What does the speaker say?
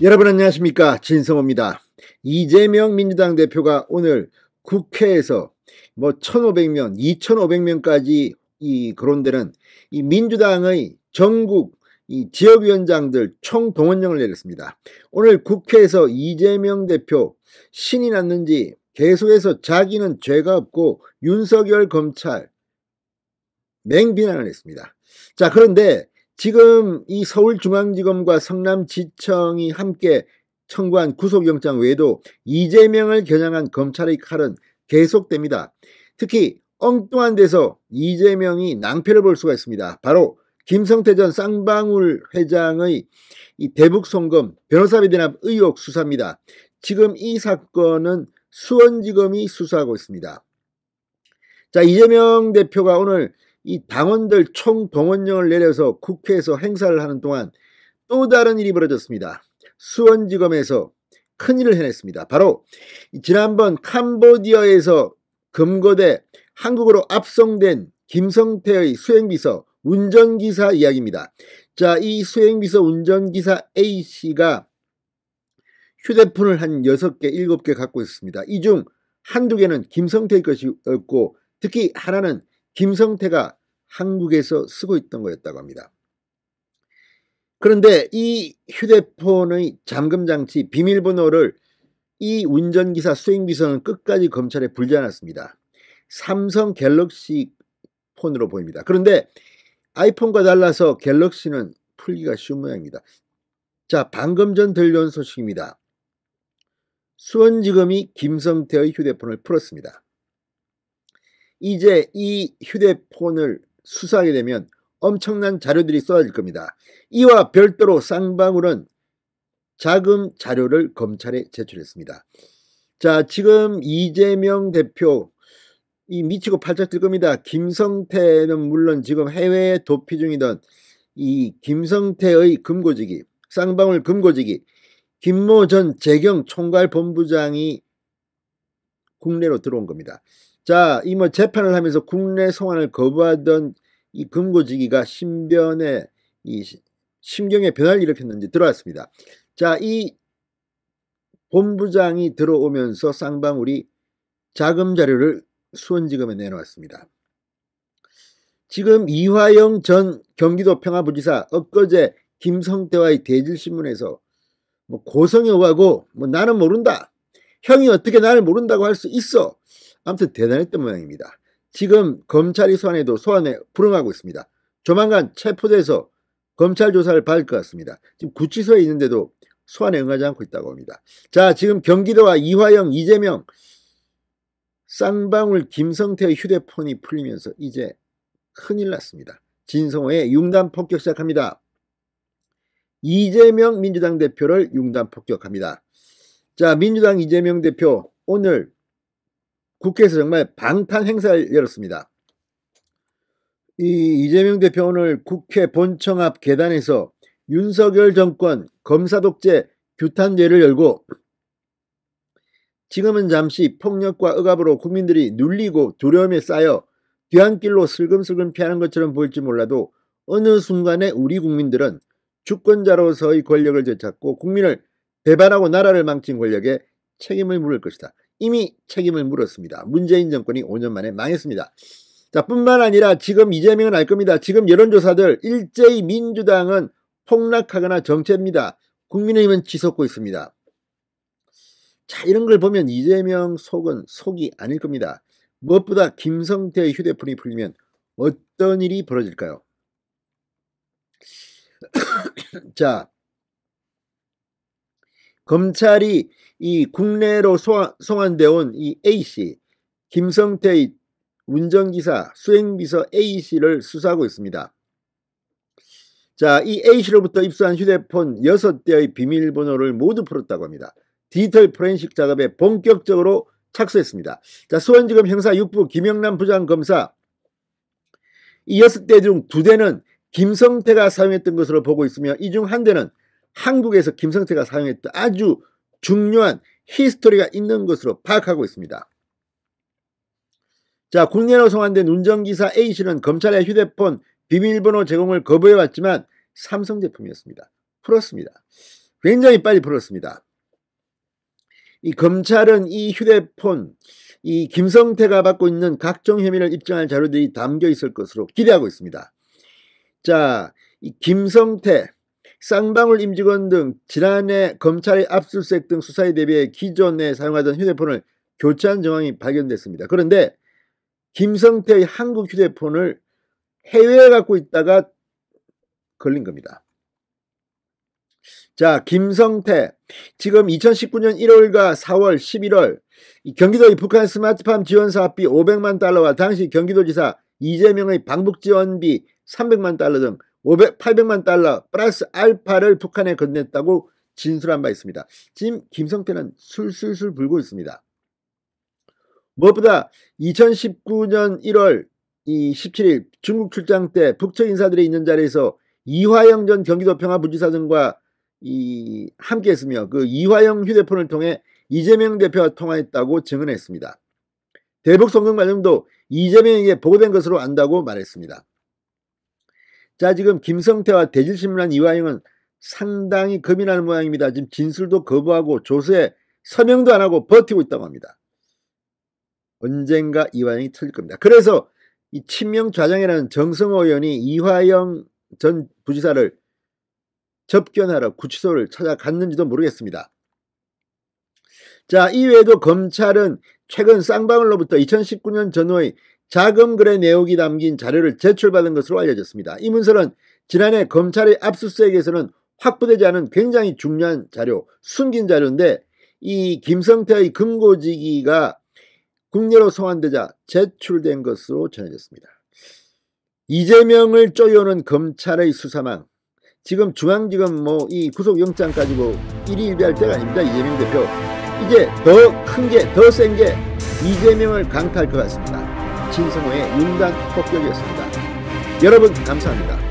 여러분 안녕하십니까, 진성호입니다. 이재명 민주당 대표가 오늘 국회에서 1,500명, 2,500명까지 거론되는 이 민주당의 전국 지역위원장들 총동원령을 내렸습니다. 오늘 국회에서 이재명 대표 신이 났는지 계속해서 자기는 죄가 없고 윤석열 검찰 맹비난을 했습니다. 자, 그런데 지금 이 서울중앙지검과 성남지청이 함께 청구한 구속영장 외에도 이재명을 겨냥한 검찰의 칼은 계속됩니다. 특히 엉뚱한 데서 이재명이 낭패를 볼 수가 있습니다. 바로 김성태 전 쌍방울 회장의 이 대북송금 변호사비 대납 의혹 수사입니다. 지금 이 사건은 수원지검이 수사하고 있습니다. 자, 이재명 대표가 오늘 이 당원들 총동원령을 내려서 국회에서 행사를 하는 동안 또 다른 일이 벌어졌습니다. 수원지검에서 큰일을 해냈습니다. 바로 지난번 캄보디아에서 검거돼 한국으로 압송된 김성태의 수행비서 운전기사 이야기입니다. 자, 이 수행비서 운전기사 A씨가 휴대폰을 한 6개, 7개 갖고 있습니다. 이 중 한두 개는 김성태의 것이었고 특히 하나는 김성태가 한국에서 쓰고 있던 거였다고 합니다. 그런데 이 휴대폰의 잠금장치 비밀번호를 이 운전기사 수행비서는 끝까지 검찰에 불지 않았습니다. 삼성 갤럭시 폰으로 보입니다. 그런데 아이폰과 달라서 갤럭시는 풀기가 쉬운 모양입니다. 자, 방금 전 들려온 소식입니다. 수원지검이 김성태의 휴대폰을 풀었습니다. 이제 이 휴대폰을 수사하게 되면 엄청난 자료들이 쏟아질 겁니다. 이와 별도로 쌍방울은 자금 자료를 검찰에 제출했습니다. 자, 지금 이재명 대표 미치고 팔짝 뛸 겁니다. 김성태는 물론 지금 해외에 도피 중이던 이 김성태의 금고지기, 쌍방울 금고지기 김모 전 재경 총괄본부장이 국내로 들어온 겁니다. 자, 이 재판을 하면서 국내 송환을 거부하던 이 금고지기가 신변에 심경의 변화를 일으켰는지 들어왔습니다. 자, 이 본부장이 들어오면서 쌍방울이 자금 자료를 수원지검에 내놓았습니다. 지금 이화영 전 경기도 평화부지사 엊그제 김성태와의 대질신문에서 고성이 오가고 나는 모른다. 형이 어떻게 나를 모른다고 할 수 있어. 아무튼 대단했던 모양입니다. 지금 검찰이 소환에 불응하고 있습니다. 조만간 체포돼서 검찰 조사를 받을 것 같습니다. 지금 구치소에 있는데도 소환에 응하지 않고 있다고 합니다. 자, 지금 경기도와 이화영, 이재명, 쌍방울, 김성태의 휴대폰이 풀리면서 이제 큰일 났습니다. 진성호의 융단 폭격 시작합니다. 이재명 민주당 대표를 융단 폭격합니다. 자, 민주당 이재명 대표 오늘 국회에서 정말 방탄 행사를 열었습니다. 이재명 대표 오늘 국회 본청 앞 계단에서 윤석열 정권 검사 독재 규탄제를 열고 지금은 잠시 폭력과 억압으로 국민들이 눌리고 두려움에 쌓여 뒤안길로 슬금슬금 피하는 것처럼 보일지 몰라도 어느 순간에 우리 국민들은 주권자로서의 권력을 되찾고 국민을 배반하고 나라를 망친 권력에 책임을 물을 것이다. 이미 책임을 물었습니다. 문재인 정권이 5년 만에 망했습니다. 자, 뿐만 아니라 지금 이재명은 알 겁니다. 지금 여론조사들 일제히 민주당은 폭락하거나 정체입니다. 국민의힘은 치솟고 있습니다. 자, 이런 걸 보면 이재명 속은 속이 아닐 겁니다. 무엇보다 김성태의 휴대폰이 풀리면 어떤 일이 벌어질까요? 자, 검찰이 이 국내로 송환되어 온 이 A씨, 김성태의 운전기사, 수행비서 A씨를 수사하고 있습니다. 자, 이 A씨로부터 입수한 휴대폰 6대의 비밀번호를 모두 풀었다고 합니다. 디지털 포렌식 작업에 본격적으로 착수했습니다. 자, 수원지검 형사 6부 김영남 부장검사 이 6대 중 2대는 김성태가 사용했던 것으로 보고 있으며 이 중 한 대는 한국에서 김성태가 사용했던 아주 중요한 히스토리가 있는 것으로 파악하고 있습니다. 자, 국내로 송환된 운전기사 A씨는 검찰의 휴대폰 비밀번호 제공을 거부해왔지만 삼성 제품이었습니다. 풀었습니다. 굉장히 빨리 풀었습니다. 이 검찰은 이 휴대폰, 이 김성태가 받고 있는 각종 혐의를 입증할 자료들이 담겨 있을 것으로 기대하고 있습니다. 자, 이 김성태, 쌍방울 임직원 등 지난해 검찰의 압수수색 등 수사에 대비해 기존에 사용하던 휴대폰을 교체한 정황이 발견됐습니다. 그런데 김성태의 한국 휴대폰을 해외에 갖고 있다가 걸린 겁니다. 자, 김성태 지금 2019년 1월과 4월, 11월 경기도의 북한 스마트팜 지원 사업비 500만 달러와 당시 경기도지사 이재명의 방북 지원비 300만 달러 등 800만 달러 플러스 알파를 북한에 건넸다고 진술한 바 있습니다. 지금 김성태는 술술술 불고 있습니다. 무엇보다 2019년 1월 17일 중국 출장 때 북측 인사들이 있는 자리에서 이화영 전 경기도 평화부지사 등과 함께 했으며 그 이화영 휴대폰을 통해 이재명 대표와 통화했다고 증언했습니다. 대북 송금 과정도 이재명에게 보고된 것으로 안다고 말했습니다. 자, 지금 김성태와 대질신문한 이화영은 상당히 겁이 나는 모양입니다. 지금 진술도 거부하고 조서에 서명도 안 하고 버티고 있다고 합니다. 언젠가 이화영이 터질 겁니다. 그래서 이 친명 좌장이라는 정성호 의원이 이화영 전 부지사를 접견하러 구치소를 찾아갔는지도 모르겠습니다. 자, 이외에도 검찰은 최근 쌍방울로부터 2019년 전후의 자금 거래 내역이 담긴 자료를 제출받은 것으로 알려졌습니다. 이 문서는 지난해 검찰의 압수수색에서는 확보되지 않은 굉장히 중요한 자료, 숨긴 자료인데 이 김성태의 금고지기가 국내로 송환되자 제출된 것으로 전해졌습니다. 이재명을 쪼여오는 검찰의 수사망, 지금 중앙지검 이 구속영장 가지고 일희일비할 때가 아닙니다. 이재명 대표 이제 더 큰 게, 더 센 게 이재명을 강타할 것 같습니다. 진성호의 융단 폭격이었습니다. 여러분 감사합니다.